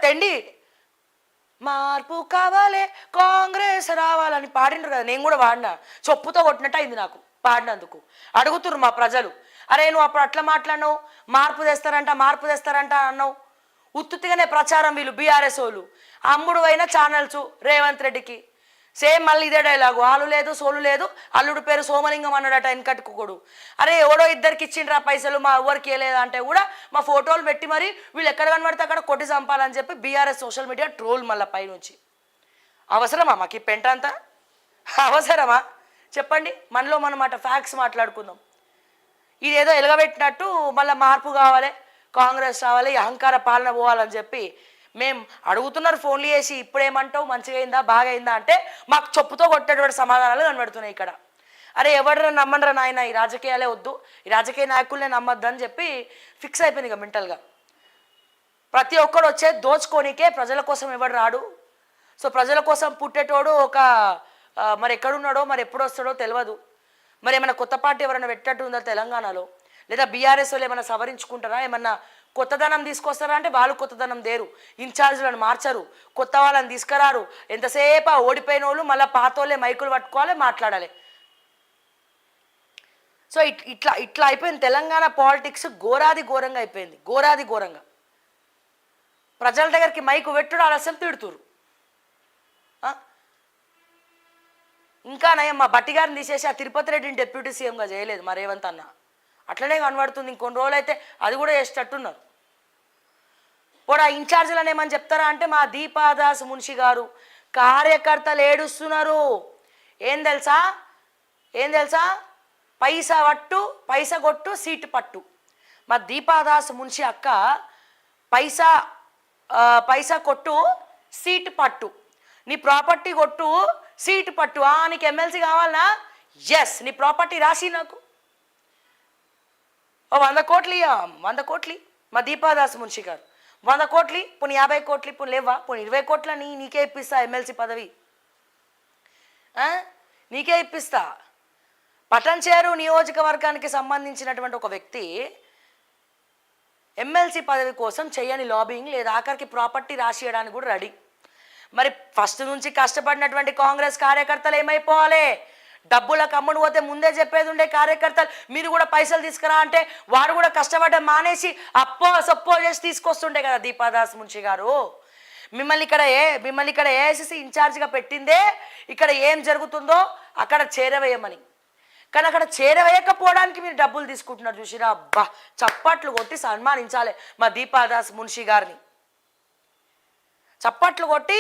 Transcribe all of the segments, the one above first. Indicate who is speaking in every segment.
Speaker 1: తెండి మార్పు కావాలే కాంగ్రెస్ రావాలని పాడిండ్రు కదా, నేను కూడా వాడినా, చొప్పుతో కొట్టినట్టు అయింది నాకు పాడినందుకు. అడుగుతుర్రు మా ప్రజలు, అరే నువ్వు అప్పుడు అట్లా మాట్లాడినావు, మార్పు తెస్తారంట అన్నావు. ఉత్తుగానే ప్రచారం వీళ్ళు బీఆర్ఎస్ వాళ్ళు, అమ్ముడు అయిన ఛానల్స్ రేవంత్ రెడ్డికి సేమ్ మళ్ళీ ఇదే డైలాగు, ఆలు లేదు సోలు లేదు, అల్లుడు పేరు సోమలింగం అన్నాడట వెనకట్టుకోడు. అరే ఎవడో ఇద్దరికి ఇచ్చిండ్రా పైసలు, మా ఎవరికి ఇవ్వలేదా అంటే కూడా మా ఫోటోలు పెట్టి మరి వీళ్ళు ఎక్కడ కనబడితే అక్కడ కొట్టి చంపాలని చెప్పి బీఆర్ఎస్ సోషల్ మీడియా ట్రోల్ మళ్ళీ పైనుంచి. అవసరమా మాకు ఈ పెంట అంతా? అవసరమా చెప్పండి? మనలో మనమాట ఫ్యాక్ట్స్ మాట్లాడుకుందాం. ఇదేదో ఎలగబెట్టినట్టు మళ్ళీ మార్పు కావాలి, కాంగ్రెస్ రావాలి, అహంకార పాలన పోవాలని చెప్పి మేము అడుగుతున్నారు ఫోన్లు చేసి, ఇప్పుడేమంటావు, మంచిగా అయిందా బాగా అయిందా అంటే మాకు చెప్పుతో కొట్టేటువంటి సమాధానాలు కనబడుతున్నాయి ఇక్కడ. అరే ఎవడరా నమ్మనరా నాయన, ఈ రాజకీయాలే వద్దు, ఈ రాజకీయ నాయకులనే నమ్మద్దు అని చెప్పి ఫిక్స్ అయిపోయింది ఇక మెంటల్గా. ప్రతి ఒక్కడు వచ్చే దోచుకోనికే, ప్రజల కోసం ఎవడు రాడు. సో ప్రజల కోసం పుట్టేటోడు ఒక మరి ఎక్కడున్నాడో మరి ఎప్పుడు వస్తాడో తెలియదు. మరి ఏమైనా కొత్త పార్టీ ఎవరైనా పెట్టట్టు ఉందా తెలంగాణలో, లేదా బీఆర్ఎస్ వాళ్ళు ఏమైనా సవరించుకుంటారా, ఏమన్నా కొత్తదనం తీసుకొస్తారా అంటే వాళ్ళు కొత్తదనం దేరు, ఇన్ఛార్జీలను మార్చరు, కొత్త వాళ్ళని తీసుకురారు. ఎంతసేపు ఓడిపోయిన వాళ్ళు మళ్ళీ పాతోళ్ళే మైకులు పట్టుకోవాలి, మాట్లాడాలి. సో ఇట్లా అయిపోయింది తెలంగాణ పాలిటిక్స్. ఘోరంగా అయిపోయింది, ఘోరంగా. ప్రజల దగ్గరికి మైకు పెట్టుడు ఆలస్యం తిడుతురు. ఇంకా నయం మా బట్టి గారిని తీసేసి ఆ తిరుపతి రెడ్డిని డిప్యూటీ సీఎంగా చేయలేదు మా రేవంత్ అన్న, అట్లనే కనబడుతుంది. ఇంకొన్ని రోజులు అయితే అది కూడా చేసేటట్టున్నారు. పోడా ఇన్ఛార్జీలను ఏమని చెప్తారా అంటే మా దీపాదాస్ మున్షి గారు కార్యకర్తలు ఏడుస్తున్నారు. ఏం తెలుసా పైసా పట్టు పైసా కొట్టు సీటు పట్టు. మా దీపాదాస్ మున్షి అక్క పైసా కొట్టు సీటు పట్టు, నీ ప్రాపర్టీ కొట్టు సీటు పట్టు. నీకు ఎమ్మెల్సీ కావాలనా? ఎస్, నీ ప్రాపర్టీ రాసి నాకు 100 కోట్లు 100 కోట్లు మా దీపాదాస్ మున్షి గారు 100 కోట్లు, పోనీ 50 కోట్లు, పోనీ లేవా, పోనీ 20 కోట్ల నీకే ఇప్పిస్తా ఎమ్మెల్సీ పదవి, నీకే ఇప్పిస్తా. పటంచేరు నియోజకవర్గానికి సంబంధించినటువంటి ఒక వ్యక్తి ఎమ్మెల్సీ పదవి కోసం చేయని లాబింగ్ లేదా ఆఖరికి ప్రాపర్టీ రాసియడానికి కూడా రెడీ. మరి ఫస్ట్ నుంచి కష్టపడినటువంటి కాంగ్రెస్ కార్యకర్తలు ఏమైపోవాలి? డబ్బులకు అమ్ముడు పోతే ముందే చెప్పేది ఉండే కార్యకర్తలు, మీరు కూడా పైసలు తీసుకురా అంటే వాడు కూడా కష్టపడ్డ మానేసి అప్పో సప్పో చేసి తీసుకొస్తుండే కదా దీపాదాస్ మున్షి గారు. మిమ్మల్ని ఇక్కడ ఏఐసిసి ఇన్ఛార్జిగా పెట్టిందే ఇక్కడ ఏం జరుగుతుందో అక్కడ చేరవేయమని. కానీ అక్కడ చేరవేయకపోవడానికి మీరు డబ్బులు తీసుకుంటున్నారు చూసిరా. అబ్బా, చప్పట్లు కొట్టి సన్మానించాలి మా దీపాదాస్ మున్షి గారిని, చప్పట్లు కొట్టి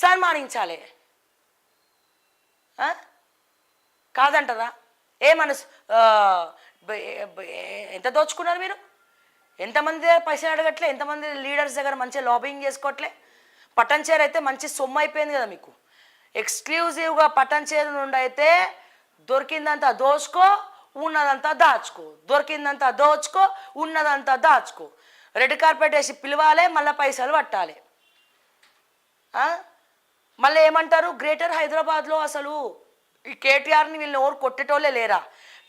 Speaker 1: సన్మానించాలి. కాదంటారా? ఎంత దోచుకున్నారు మీరు? ఎంతమంది దగ్గర పైసలు అడగట్లే, ఎంతమంది లీడర్స్ దగ్గర మంచిగా లాబింగ్ చేసుకోవట్లే. పటంచేరు అయితే మంచి సొమ్ము అయిపోయింది కదా మీకు. ఎక్స్క్లూజివ్గా పటంచేరు నుండి అయితే దొరికిందంతా దోచుకో, ఉన్నదంతా దాచుకో, దొరికిందంతా దోచుకో, ఉన్నదంతా దాచుకో. రెడ్ కార్పెట్ వేసి పిలవాలి, మళ్ళీ పైసలు పట్టాలి. మళ్ళీ ఏమంటారు, గ్రేటర్ హైదరాబాద్లో అసలు ఈ కేటీఆర్ని వీళ్ళని ఎవరు కొట్టేటోళ్ళే లేరా?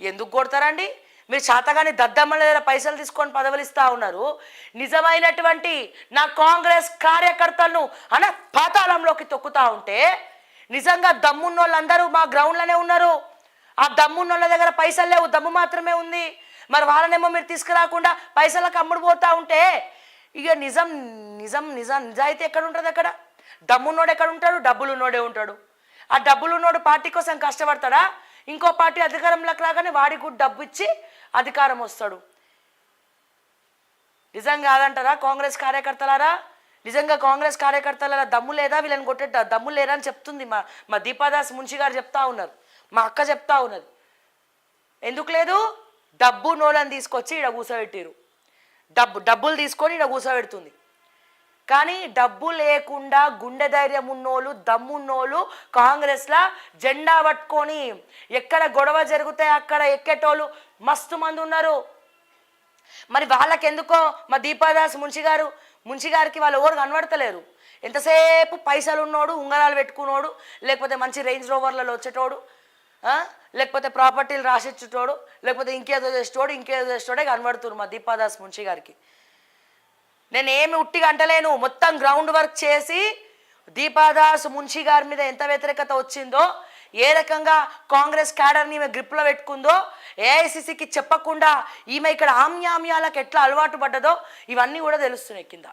Speaker 1: ఎందుకు కొడతారండి? మీరు శాతగాని దద్దమ్మల దగ్గర పైసలు తీసుకొని పదవులు ఇస్తూ ఉన్నారు. నిజమైనటువంటి నా కాంగ్రెస్ కార్యకర్తలను పాతాళంలోకి తొక్కుతూ ఉంటే నిజంగా దమ్మున్నోళ్ళందరూ మా గ్రౌండ్లోనే ఉన్నారు. ఆ దమ్మున్నోళ్ళ దగ్గర పైసలు లేవు, దమ్ము మాత్రమే ఉంది. మరి వాళ్ళనేమో మీరు తీసుకురాకుండా పైసలకు అమ్ముడు పోతూ ఉంటే ఇక నిజాయితీ ఎక్కడ ఉంటుంది? అక్కడ దమ్మున్నోడు ఎక్కడ ఉంటాడు? డబ్బులున్నోడే ఉంటాడు. ఆ డబ్బులున్నోడు పార్టీ కోసం కష్టపడతాడా? ఇంకో పార్టీ అధికారంలోకి రాగానే వాడికి కూడా డబ్బు ఇచ్చి అధికారం వస్తాడు. నిజం కాదంటారా కాంగ్రెస్ కార్యకర్తలారా? నిజంగా కాంగ్రెస్ కార్యకర్తల దమ్ము లేదా? వీళ్ళని కొట్టే దమ్ము లేరా అని చెప్తుంది మా దీపాదాస్ మున్షి గారు చెప్తా ఉన్నారు, మా అక్క చెప్తా ఉన్నది. ఎందుకు లేదు? డబ్బు నోళ్ళని తీసుకొచ్చి ఇక్కడ కూర్చోబెట్టారు. డబ్బులు తీసుకొని ఇక్కడ కూర్చోబెడుతుంది. కానీ డబ్బు లేకుండా గుండె ధైర్యం ఉన్నోళ్ళు, దమ్మున్నోళ్ళు కాంగ్రెస్లా జెండా పట్టుకొని ఎక్కడ గొడవ జరిగితే అక్కడ ఎక్కేటోళ్ళు మస్తు మంది ఉన్నారు. మరి వాళ్ళకెందుకో మా దీపాదాస్ మున్షి గారికి వాళ్ళు ఎవరు కనబడతలేరు. ఎంతసేపు పైసలు ఉన్నోడు, ఉంగరాలు పెట్టుకున్నోడు, లేకపోతే మంచి రేంజ్ రోవర్లలో వచ్చేటోడు, లేకపోతే ప్రాపర్టీలు రాసిచ్చేటోడు, లేకపోతే ఇంకేదో చేసేటోడే కనబడుతున్నారు మా దీపాదాస్ మున్షి గారికి. నేనేమి ఉట్టిగా అంటలేను, మొత్తం గ్రౌండ్ వర్క్ చేసి దీపాదాస్ మున్షి గారి మీద ఎంత వ్యతిరేకత వచ్చిందో, ఏ రకంగా కాంగ్రెస్ క్యాడర్ని ఈమె గ్రిప్లో పెట్టుకుందో, ఏఐసిసికి చెప్పకుండా ఈమె ఇక్కడ ఆమ్యామ్యాలకు ఎట్లా అలవాటు పడ్డదో ఇవన్నీ కూడా తెలుస్తున్నాయి. కింద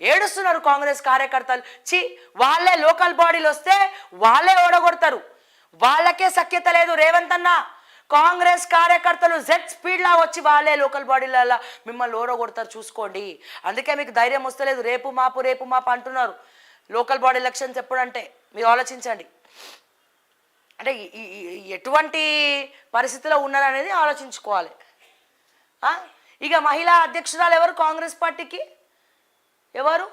Speaker 1: ఏడుస్తున్నారు కాంగ్రెస్ కార్యకర్తలు. వాళ్ళే లోకల్ బాడీలు వస్తే వాళ్ళే ఓడగొడతారు, వాళ్ళకే సఖ్యత లేదు. రేవంత్ అన్న, కాంగ్రెస్ కార్యకర్తలు జెడ్ స్పీడ్లా వచ్చి వాళ్ళే లోకల్ బాడీలలో మిమ్మల్ని ఓడగొడతారు, చూసుకోండి. అందుకే మీకు ధైర్యం వస్తలేదు. రేపు మాపు అంటున్నారు. లోకల్ బాడీ ఎలక్షన్స్ ఎప్పుడంటే మీరు ఆలోచించండి. అంటే ఎటువంటి పరిస్థితిలో ఉన్నారనేది ఆలోచించుకోవాలి. ఇక మహిళా అధ్యక్షురాలు ఎవరు కాంగ్రెస్ పార్టీకి? ఎవరు?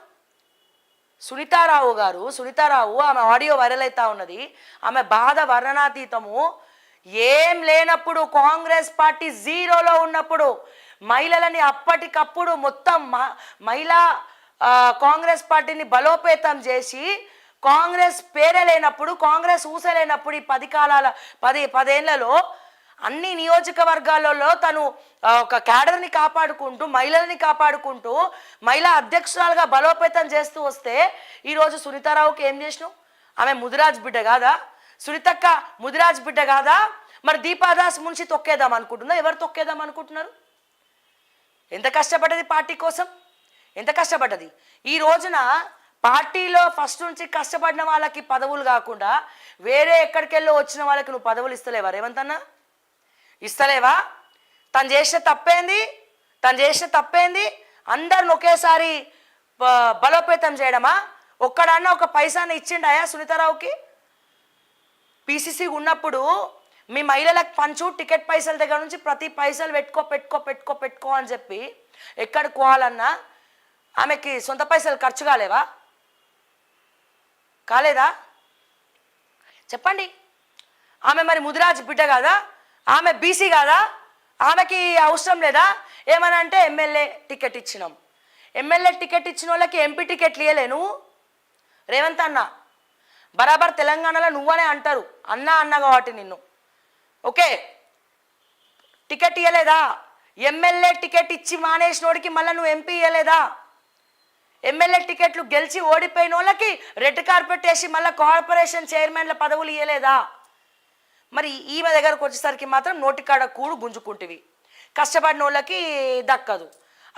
Speaker 1: సునీతారావు గారు. సునీతారావు, ఆమె ఆడియో వైరల్ అవుతా ఉన్నది. ఆమె బాధ వర్ణనాతీతము. ఏం లేనప్పుడు, కాంగ్రెస్ పార్టీ జీరోలో ఉన్నప్పుడు మహిళలని అప్పటికప్పుడు మొత్తం మహిళా కాంగ్రెస్ పార్టీని బలోపేతం చేసి, కాంగ్రెస్ పేరే లేనప్పుడు, కాంగ్రెస్ ఊసలేనప్పుడు ఈ 10 ఏళ్లలో అన్ని నియోజకవర్గాలలో తను ఒక క్యాడర్ని కాపాడుకుంటూ, మహిళల్ని కాపాడుకుంటూ, మహిళా అధ్యక్షురాలుగా బలోపేతం చేస్తూ వస్తే ఈరోజు సునీతారావుకి ఏం చేసినావు? ఆమె ముదిరాజ్ బిడ్డ కాదా? సునీతక్క ముదిరాజ్ బిడ్డ కాదా? మరి దీపాదాస్ మున్షి తొక్కేద్దాం అనుకుంటుందా? ఎవరు తొక్కేద్దాం అనుకుంటున్నారు? ఎంత కష్టపడ్డది పార్టీ కోసం, ఎంత కష్టపడ్డది. ఈ రోజున పార్టీలో ఫస్ట్ నుంచి కష్టపడిన వాళ్ళకి పదవులు కాకుండా వేరే ఎక్కడికెళ్ళో వచ్చిన వాళ్ళకి నువ్వు పదవులు ఇస్తలేవా రేవంత్ అన్న? ఇస్తలేవా? తను చేసిన తప్పేంది? అందరిని ఒకేసారి బలోపేతం చేయడమా? ఒక్కడన్నా ఒక పైసాని ఇచ్చిండాయా సునీతారావుకి? పిసిసి ఉన్నప్పుడు మీ మహిళలకు పంచు, టికెట్ పైసల దగ్గర నుంచి ప్రతి పైసలు పెట్టుకో అని చెప్పి ఎక్కడికి పోవాలన్నా ఆమెకి సొంత పైసలు ఖర్చు కాలేదా? చెప్పండి. ఆమె మరి ముదిరాజ్ బిడ్డ కాదా? ఆమె బీసీ కాదా? ఆమెకి అవసరం లేదా? ఏమని అంటే ఎమ్మెల్యే టికెట్ ఇచ్చినాం. ఎమ్మెల్యే టికెట్ ఇచ్చిన వాళ్ళకి ఎంపీ టికెట్లు ఇవ్వలే నువ్వు రేవంత్ అన్న. బరాబర్ తెలంగాణలో నువ్వనే అంటారు, అన్న కాబట్టి నిన్ను. ఓకే, టికెట్ ఇవ్వలేదా? ఎమ్మెల్యే టికెట్ ఇచ్చి మానేసినోడికి మళ్ళీ నువ్వు ఎంపీ ఇవ్వలేదా? ఎమ్మెల్యే టికెట్లు గెలిచి ఓడిపోయిన వాళ్ళకి రెడ్ కార్పెట్ వేసి మళ్ళీ కార్పొరేషన్ చైర్మన్ల పదవులు ఇవ్వలేదా? మరి ఈమె దగ్గరకు వచ్చేసరికి మాత్రం నోటికాడ కూడు గుంజుకుంటువి. కష్టపడిన వాళ్ళకి దక్కదు.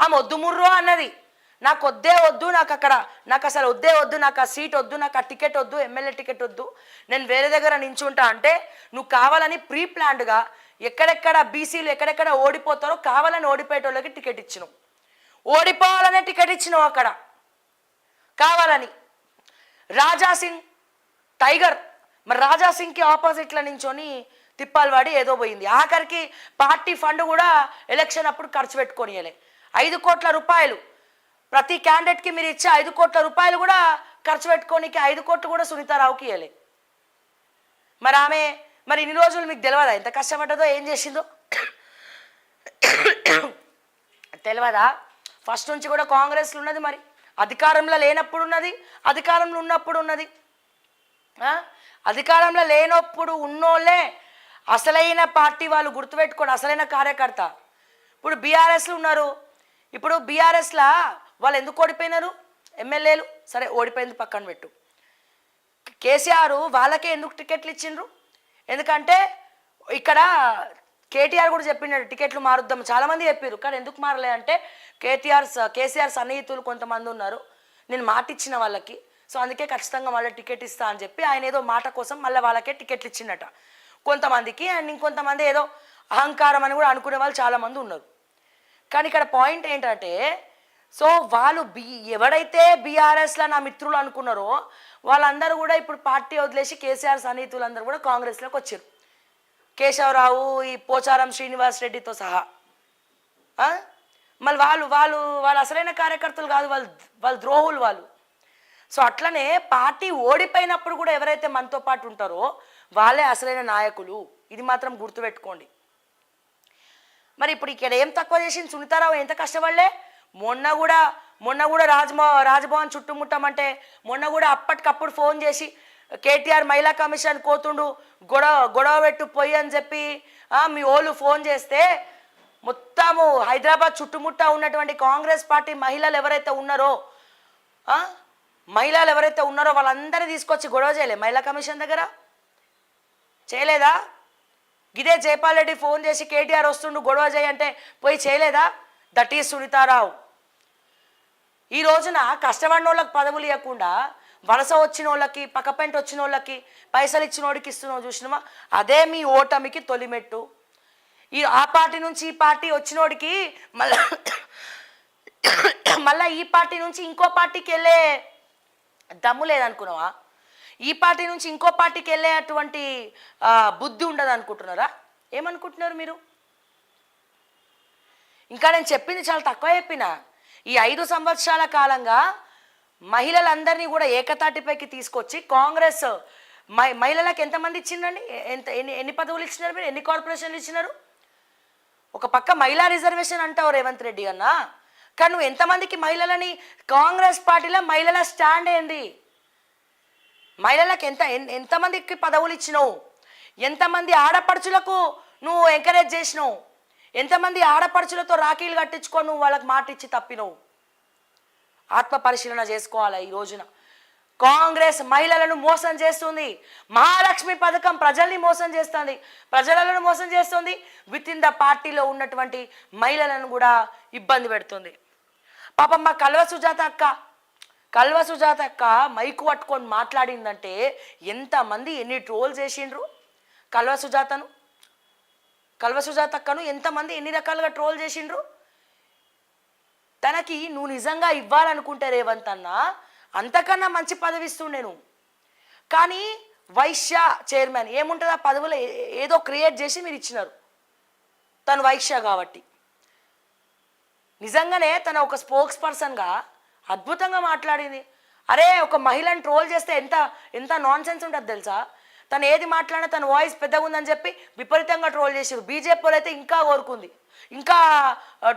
Speaker 1: ఆమె వద్దు ముర్రో అన్నది, నాకు వద్దు, నాకు అసలు వద్దు, నాకు ఆ సీట్ వద్దు, నాకు ఆ టికెట్ వద్దు, ఎమ్మెల్యే టికెట్ వద్దు, నేను వేరే దగ్గర నించుంటా అంటే నువ్వు కావాలని ప్రీ ప్లాన్డ్గా ఎక్కడెక్కడ బీసీలు ఎక్కడెక్కడ ఓడిపోతారో కావాలని ఓడిపోయేటోళ్ళకి టికెట్ ఇచ్చినావు. ఓడిపోవాలనే టికెట్ ఇచ్చినావు అక్కడ కావాలని. రాజాసింగ్ టైగర్, మరి రాజాసింగ్కి ఆపోజిట్లో నించొని తిప్పాలు వాడి ఏదో పోయింది. ఆఖరికి పార్టీ ఫండ్ కూడా ఎలక్షన్ అప్పుడు ఖర్చు పెట్టుకోనియలే. 5 కోట్ల రూపాయలు ప్రతి క్యాండిడేట్కి మీరు ఇచ్చే 5 కోట్ల రూపాయలు కూడా ఖర్చు పెట్టుకోనికి 5 కోట్లు కూడా సునీతారావుకి ఇవ్వలే. మరి ఆమె మరి ఇన్ని రోజులు మీకు తెలియదా ఎంత కష్టపడ్డదో, ఏం చేసిందో తెలియదా? ఫస్ట్ నుంచి కూడా కాంగ్రెస్లో ఉన్నది, మరి అధికారంలో లేనప్పుడు ఉన్నది, అధికారంలో ఉన్నప్పుడు ఉన్నది. అధికారంలో లేనప్పుడు ఉన్నోళ్ళే అసలైన పార్టీ వాళ్ళు, గుర్తుపెట్టుకోండి, అసలైన కార్యకర్త. ఇప్పుడు బీఆర్ఎస్లు ఉన్నారు. ఇప్పుడు బీఆర్ఎస్లా వాళ్ళు ఎందుకు ఓడిపోయినారు? ఎమ్మెల్యేలు సరే ఓడిపోయింది పక్కన పెట్టు. కేసీఆర్ వాళ్ళకే ఎందుకు టికెట్లు ఇచ్చిండ్రు? ఎందుకంటే ఇక్కడ కేటీఆర్ కూడా చెప్పినాడు టికెట్లు మారుద్దాం, చాలామంది చెప్పారు. కానీ ఎందుకు మారలే అంటే కేసీఆర్ సన్నిహితులు కొంతమంది ఉన్నారు, నేను మాట ఇచ్చిన వాళ్ళకి, సో అందుకే ఖచ్చితంగా మళ్ళీ టికెట్ ఇస్తా అని చెప్పి ఆయన ఏదో మాట కోసం మళ్ళీ వాళ్ళకే టికెట్లు ఇచ్చిండట కొంతమందికి. అండ్ ఇంకొంతమంది ఏదో అహంకారం అని కూడా అనుకునే వాళ్ళు చాలామంది ఉన్నారు. కానీ ఇక్కడ పాయింట్ ఏంటంటే, సో వాళ్ళు ఎవడైతే బీఆర్ఎస్లో నా మిత్రులు అనుకున్నారో వాళ్ళందరూ కూడా ఇప్పుడు పార్టీ వదిలేసి కేసీఆర్ సన్నిహితులు అందరూ కూడా కాంగ్రెస్లోకి వచ్చారు. కేశవరావు, ఈ పోచారం శ్రీనివాస్ రెడ్డితో సహా. మళ్ళీ వాళ్ళు అసలైన కార్యకర్తలు కాదు, వాళ్ళు ద్రోహులు వాళ్ళు. సో అట్లనే పార్టీ ఓడిపోయినప్పుడు కూడా ఎవరైతే మనతో పాటు ఉంటారో వాళ్ళే అసలైన నాయకులు, ఇది మాత్రం గుర్తుపెట్టుకోండి. మరి ఇప్పుడు ఇక్కడ ఏం తక్కువ చేసింది సునీతారావు? ఎంత కష్టపడలే? మొన్న కూడా రాజ్భవన్ చుట్టుముట్టమంటే మొన్న కూడా అప్పటికప్పుడు ఫోన్ చేసి కేటీఆర్ మహిళా కమిషన్ కోతుండు, గొడవ పెట్టు పోయి అని చెప్పి మీ ఓళ్ళు ఫోన్ చేస్తే మొత్తము హైదరాబాద్ చుట్టుముట్టా ఉన్నటువంటి కాంగ్రెస్ పార్టీ మహిళలు ఎవరైతే ఉన్నారో వాళ్ళందరినీ తీసుకొచ్చి గొడవ చేయలే మహిళా కమిషన్ దగ్గర? చేయలేదా? గిదే జైపాల్ రెడ్డి ఫోన్ చేసి కేటీఆర్ వస్తుండు గొడవ చేయంటే పోయి చేయలేదా? That is Sunitha Rao. ఈ రోజున కష్టపడిన వాళ్ళకి పదవులు ఇవ్వకుండా వలస వచ్చిన వాళ్ళకి, పక్కపెంట వచ్చిన వాళ్ళకి, పైసలు ఇచ్చిన వాడికి ఇస్తున్నావు చూసినామా? అదే మీ ఓటమికి తొలిమెట్టు. ఆ పార్టీ నుంచి ఈ పార్టీ వచ్చినోడికి మళ్ళీ ఈ పార్టీ నుంచి ఇంకో పార్టీకి వెళ్ళే దమ్ము లేదనుకున్నావా? ఈ పార్టీ నుంచి ఇంకో పార్టీకి వెళ్ళేటువంటి బుద్ధి ఉండదు అనుకుంటున్నారా? ఏమనుకుంటున్నారు మీరు? ఇంకా నేను చెప్పింది చాలా తక్కువ చెప్పిన. ఈ 5 సంవత్సరాల కాలంగా మహిళలందరినీ కూడా ఏకతాటిపైకి తీసుకొచ్చి కాంగ్రెస్ మహిళలకు ఎంతమంది ఇచ్చిందండి? ఎన్ని పదవులు ఇచ్చినారు మీరు? ఎన్ని కార్పొరేషన్లు ఇచ్చినారు? ఒక పక్క మహిళా రిజర్వేషన్ అంటావు రేవంత్ రెడ్డి అన్న, కానీ నువ్వు ఎంతమందికి మహిళలని కాంగ్రెస్ పార్టీలో మహిళల స్టాండ్ ఏంది? మహిళలకు ఎంతమందికి పదవులు ఇచ్చినావు? ఎంతమంది ఆడపడుచులకు నువ్వు ఎంకరేజ్ చేసినావు? ఎంతమంది ఆడపడుచులతో రాఖీలు కట్టించుకొని నువ్వు వాళ్ళకి మాట ఇచ్చి తప్పినావు? ఆత్మ పరిశీలన చేసుకోవాలి. ఈ రోజున కాంగ్రెస్ మహిళలను మోసం చేస్తుంది. మహాలక్ష్మి పథకం ప్రజల్ని మోసం చేస్తుంది, ప్రజలను మోసం చేస్తుంది. విత్ ఇన్ ద పార్టీలో ఉన్నటువంటి మహిళలను కూడా ఇబ్బంది పెడుతుంది. పాపం మా కల్వ సుజాత అక్క మైకు పట్టుకొని మాట్లాడిందంటే ఎంతమంది ఎన్ని ట్రోల్ చేసిండ్రు కల్వ సుజాత అక్కను ఎంతమంది ఎన్ని రకాలుగా ట్రోల్ చేసిండ్రు. తనకి నువ్వు నిజంగా ఇవ్వాలనుకుంటే రేవంత్ అన్న అంతకన్నా మంచి పదవి ఇస్తుండేను. కానీ వైశ్య చైర్మన్ ఏముంటుంది ఆ పదవులో ఏదో క్రియేట్ చేసి మీరు ఇచ్చినారు. తను వైశ్య కాబట్టి నిజంగానే తన ఒక స్పోక్స్ పర్సన్గా అద్భుతంగా మాట్లాడింది. అరే ఒక మహిళను ట్రోల్ చేస్తే ఎంత నాన్ సెన్స్ ఉంటుంది తెలుసా? తను ఏది మాట్లాడినా తన వాయిస్ పెద్దగా ఉందని చెప్పి విపరీతంగా ట్రోల్ చేసారు. బీజేపీ వాళ్ళు అయితే ఇంకా కోరుకుంది, ఇంకా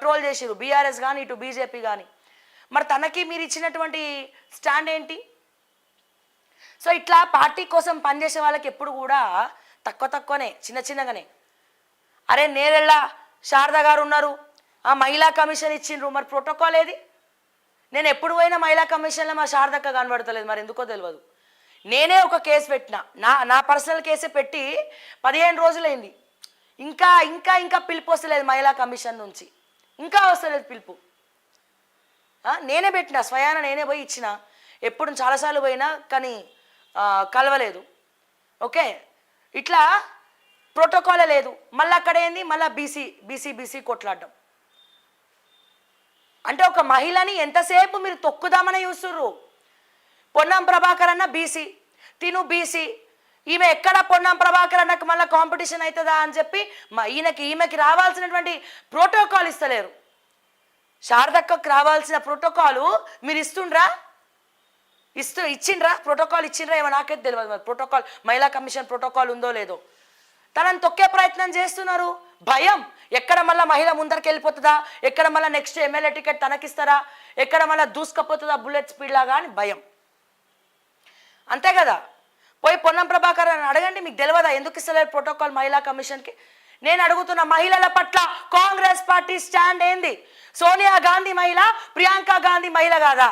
Speaker 1: ట్రోల్ చేసారు, బీఆర్ఎస్ కానీ ఇటు బీజేపీ కానీ. మరి తనకి మీరు ఇచ్చినటువంటి స్టాండ్ ఏంటి? సో ఇట్లా పార్టీ కోసం పనిచేసే వాళ్ళకి ఎప్పుడు కూడా తక్కువనే చిన్నగానే. అరే నేరెళ్ళ శారద గారు ఉన్నారు, ఆ మహిళా కమిషన్ ఇచ్చిండ్రు, మరి ప్రోటోకాల్ ఏది? నేను ఎప్పుడు పోయినా మహిళా కమిషన్లో మా శారదక్క కనబడతలేదు, మరి ఎందుకో తెలియదు. నేనే ఒక కేసు పెట్టిన, నా పర్సనల్ కేసే పెట్టి 15 రోజులైంది. ఇంకా పిలుపు వస్తలేదు మహిళా కమిషన్ నుంచి, ఇంకా వస్తలేదు పిలుపు. నేనే పెట్టిన, స్వయాన నేనే పోయి ఇచ్చిన. ఎప్పుడు చాలాసార్లు పోయినా కానీ కలవలేదు. ఓకే, ఇట్లా ప్రోటోకాలే లేదు. మళ్ళీ అక్కడ ఏంది, మళ్ళీ బీసీ కొట్లాడడం. అంటే ఒక మహిళని ఎంతసేపు మీరు తొక్కుదామని చూస్తుర్రు. పొన్నం ప్రభాకర్ అన్న బీసీ, తిను బీసీ, ఈమె ఎక్కడ పొన్నం ప్రభాకర్ అన్నకు మళ్ళీ కాంపిటీషన్ అవుతుందా అని చెప్పి ఈమెకి రావాల్సినటువంటి ప్రోటోకాల్ ఇస్తలేరు. శారదక్కకు రావాల్సిన ప్రోటోకాలు మీరు ఇచ్చిండ్రా? ప్రోటోకాల్ ఇచ్చిండ్రా ఏమో నాకైతే తెలియదు. మరి ప్రోటోకాల్ మహిళా కమిషన్ ప్రోటోకాల్ ఉందో లేదో తనని తొక్కే ప్రయత్నం చేస్తున్నారు. భయం, ఎక్కడ మళ్ళీ మహిళ ముందరికి వెళ్ళిపోతుందా, ఎక్కడ మళ్ళీ నెక్స్ట్ ఎమ్మెల్యే టికెట్ తనకిస్తారా, ఎక్కడ మళ్ళీ దూసుకపోతుందా బుల్లెట్ స్పీడ్ లాగా అని భయం. అంతే కదా? పోయి పొన్నం ప్రభాకర్ అని అడగండి, మీకు తెలియదా ఎందుకు ఇస్తలేరు ప్రోటోకాల్ మహిళా కమిషన్కి? నేను అడుగుతున్న మహిళల పట్ల కాంగ్రెస్ పార్టీ స్టాండ్ ఏంది? సోనియా గాంధీ మహిళ, ప్రియాంక గాంధీ మహిళ కాదా?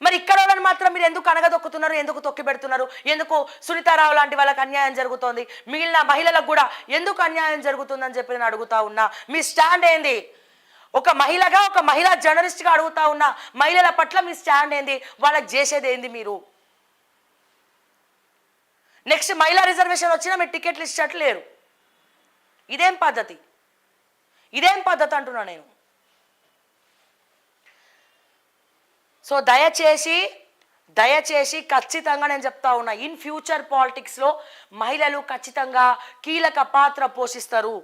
Speaker 1: మరి ఇక్కడ వాళ్ళని మాత్రం మీరు ఎందుకు అనగదొక్కుతున్నారు, ఎందుకు తొక్కి పెడుతున్నారు? ఎందుకు సునీతారావు లాంటి వాళ్ళకి అన్యాయం జరుగుతోంది, మిగిలిన మహిళలకు కూడా ఎందుకు అన్యాయం జరుగుతుందని చెప్పి నేను అడుగుతా ఉన్నా. మీ స్టాండ్ ఏంది? ఒక మహిళగా, ఒక మహిళా జర్నలిస్ట్గా అడుగుతా ఉన్నా, మహిళల పట్ల మీ స్టాండ్ ఏంది? వాళ్ళకి చేసేది ఏంది మీరు? నెక్స్ట్ మహిళా రిజర్వేషన్ వచ్చినా మీరు టికెట్లు ఇచ్చేటట్లు లేరు. ఇదేం పద్ధతి అంటున్నా నేను. సో దయచేసి ఖచ్చితంగా నేను చెప్తా ఉన్నా, ఇన్ ఫ్యూచర్ పాలిటిక్స్లో మహిళలు ఖచ్చితంగా కీలక పాత్ర పోషిస్తారు.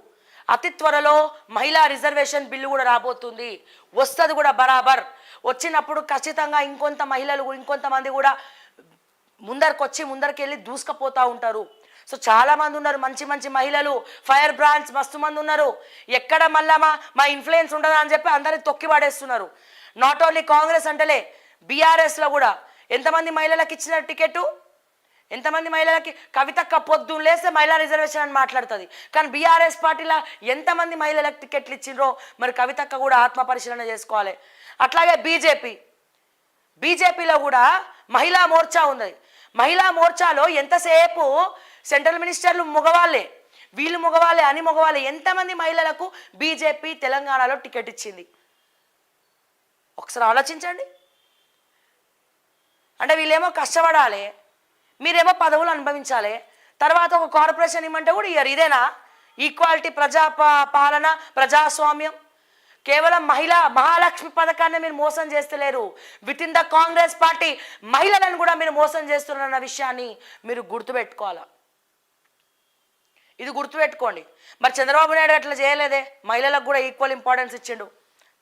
Speaker 1: అతి త్వరలో మహిళా రిజర్వేషన్ బిల్లు కూడా రాబోతుంది, వస్తుంది కూడా బరాబర్. వచ్చినప్పుడు ఖచ్చితంగా ఇంకొంతమంది కూడా ముందరికి వెళ్ళి దూసుకపోతూ ఉంటారు. సో చాలా మంది ఉన్నారు, మంచి మహిళలు, ఫైర్ బ్రాండ్స్ మస్తు మంది ఉన్నారు. ఎక్కడ మళ్ళా మా ఇన్ఫ్లుయెన్స్ ఉండదా అని చెప్పి అందరినీ తొక్కి పడేస్తున్నారు. నాట్ ఓన్లీ కాంగ్రెస్ అంటలే, బీఆర్ఎస్లో కూడా ఎంతమంది మహిళలకు ఇచ్చిన టికెట్? ఎంతమంది మహిళలకి కవితక్క పొద్దున్న లేస్తే మహిళా రిజర్వేషన్ అని మాట్లాడుతుంది. కానీ బీఆర్ఎస్ పార్టీలో ఎంతమంది మహిళలకు టికెట్లు ఇచ్చిండ్రో మరి కవితక్క కూడా ఆత్మ పరిశీలన చేసుకోవాలి. అట్లాగే బీజేపీలో కూడా మహిళా మోర్చా ఉంది. మహిళా మోర్చాలో ఎంతసేపు సెంట్రల్ మినిస్టర్లు మగవాళ్ళే, వీళ్ళు మగవాళ్ళే అని మగవాళ్ళే. ఎంతమంది మహిళలకు బీజేపీ తెలంగాణలో టికెట్ ఇచ్చింది ఒకసారి ఆలోచించండి. అంటే వీళ్ళేమో కష్టపడాలి, మీరేమో పదవులు అనుభవించాలి, తర్వాత ఒక కార్పొరేషన్ ఇమ్మంటే కూడా ఇయ్యరు. ఇదేనా ఈక్వాలిటీ, పాలన, ప్రజాస్వామ్యం? కేవలం మహాలక్ష్మి పథకాన్ని మీరు మోసం చేస్తలేరు. With in the Congress party మహిళలను కూడా మీరు మోసం చేస్తున్నారన్న విషయాన్ని మీరు గుర్తుపెట్టుకోవాలా. ఇది గుర్తుపెట్టుకోండి. మరి చంద్రబాబు నాయుడు అట్లా చేయలేదే, మహిళలకు కూడా ఈక్వల్ ఇంపార్టెన్స్ ఇచ్చిండు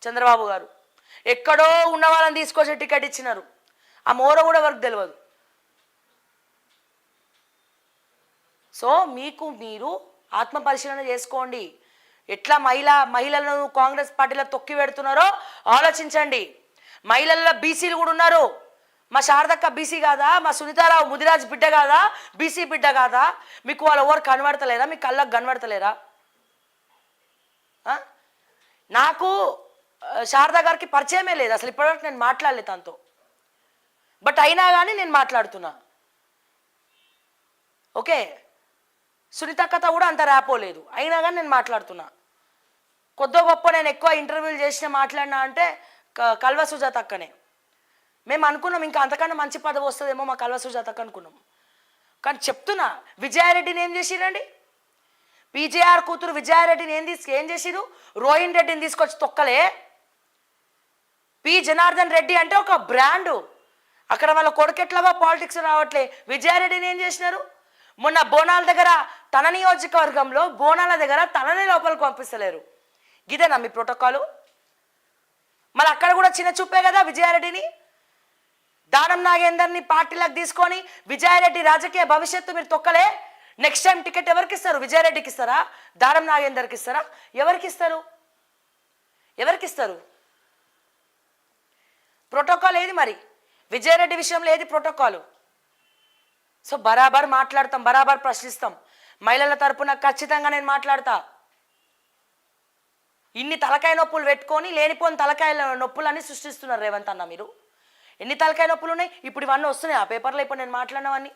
Speaker 1: చంద్రబాబు గారు. ఎక్కడో ఉన్న వాళ్ళని తీసుకొచ్చి టికెట్ ఇచ్చినారు. ఆ మోర కూడా ఎవరికి తెలియదు. సో మీరు ఆత్మ పరిశీలన చేసుకోండి. ఎట్లా మహిళలను కాంగ్రెస్ పార్టీలో తొక్కి పెడుతున్నారో ఆలోచించండి. మహిళల్లో బీసీలు కూడా ఉన్నారు. మా శారదక్క బీసీ కాదా? మా సునీతారావు ముదిరాజ్ బిడ్డ కాదా? బీసీ బిడ్డ కాదా? మీకు వాళ్ళు ఎవరు కనబడతలేరా? మీ కళ్ళకు కనబడతలేరా? నాకు శారద గారికి పరిచయమే లేదు అసలు, ఇప్పటివరకు నేను మాట్లాడలేదు తనతో. బట్ అయినా కానీ నేను మాట్లాడుతున్నా. ఓకే, సునీతక్కతో కూడా అంత రాపోలేదు, అయినా కానీ నేను మాట్లాడుతున్నా. కొద్ది గొప్ప నేను ఎక్కువ ఇంటర్వ్యూలు చేసిన మాట్లాడినా అంటే కల్వ సుజాత అక్కనే. మేము అనుకున్నాం ఇంకా అంతకన్నా మంచి పదవి వస్తుందేమో మా కల్వ సుజాత అక్క అనుకున్నాం. కానీ చెప్తున్నా, విజయారెడ్డిని ఏం చేసిరండి? పీజేఆర్ కూతురు విజయారెడ్డిని ఏం చేసిరు? రోహిన్ రెడ్డిని తీసుకొచ్చి తొక్కలే. పి జనార్దన్ రెడ్డి అంటే ఒక బ్రాండు. అక్కడ వాళ్ళ కొడుకెట్లాగో పాలిటిక్స్ రావట్లే. విజయారెడ్డిని ఏం చేసినారు? మొన్న బోనాల దగ్గర తన నియోజకవర్గంలో బోనాల దగ్గర తనని లోపలికి పంపిస్తలేరు. ఇదేనా మీ ప్రోటోకాలు? మరి అక్కడ కూడా చిన్న చూపే కదా విజయారెడ్డిని. దానం నాగేందర్ని పార్టీలకు తీసుకొని విజయారెడ్డి రాజకీయ భవిష్యత్తు మీరు తొక్కలే. నెక్స్ట్ టైం టికెట్ ఎవరికి ఇస్తారు? విజయారెడ్డికి ఇస్తారా? దానం నాగేందర్కి ఇస్తారా? ఎవరికి ఇస్తారు? ప్రోటోకాల్ ఏది మరి? విజయారెడ్డి విషయంలో ఏది ప్రోటోకాలు? సో బరాబర్ మాట్లాడతాం, బరాబర్ ప్రశ్నిస్తాం. మహిళల తరపున ఖచ్చితంగా నేను మాట్లాడతా. ఇన్ని తలకాయ నొప్పులు పెట్టుకొని లేనిపోని తలకాయ నొప్పులన్నీ సృష్టిస్తున్నారు రేవంత్ అన్న. మీరు ఎన్ని తలకాయ నొప్పులు ఉన్నాయి ఇప్పుడు? ఇవన్నీ వస్తున్నాయి ఆ పేపర్లో ఇప్పుడు నేను మాట్లాడినవన్నీ.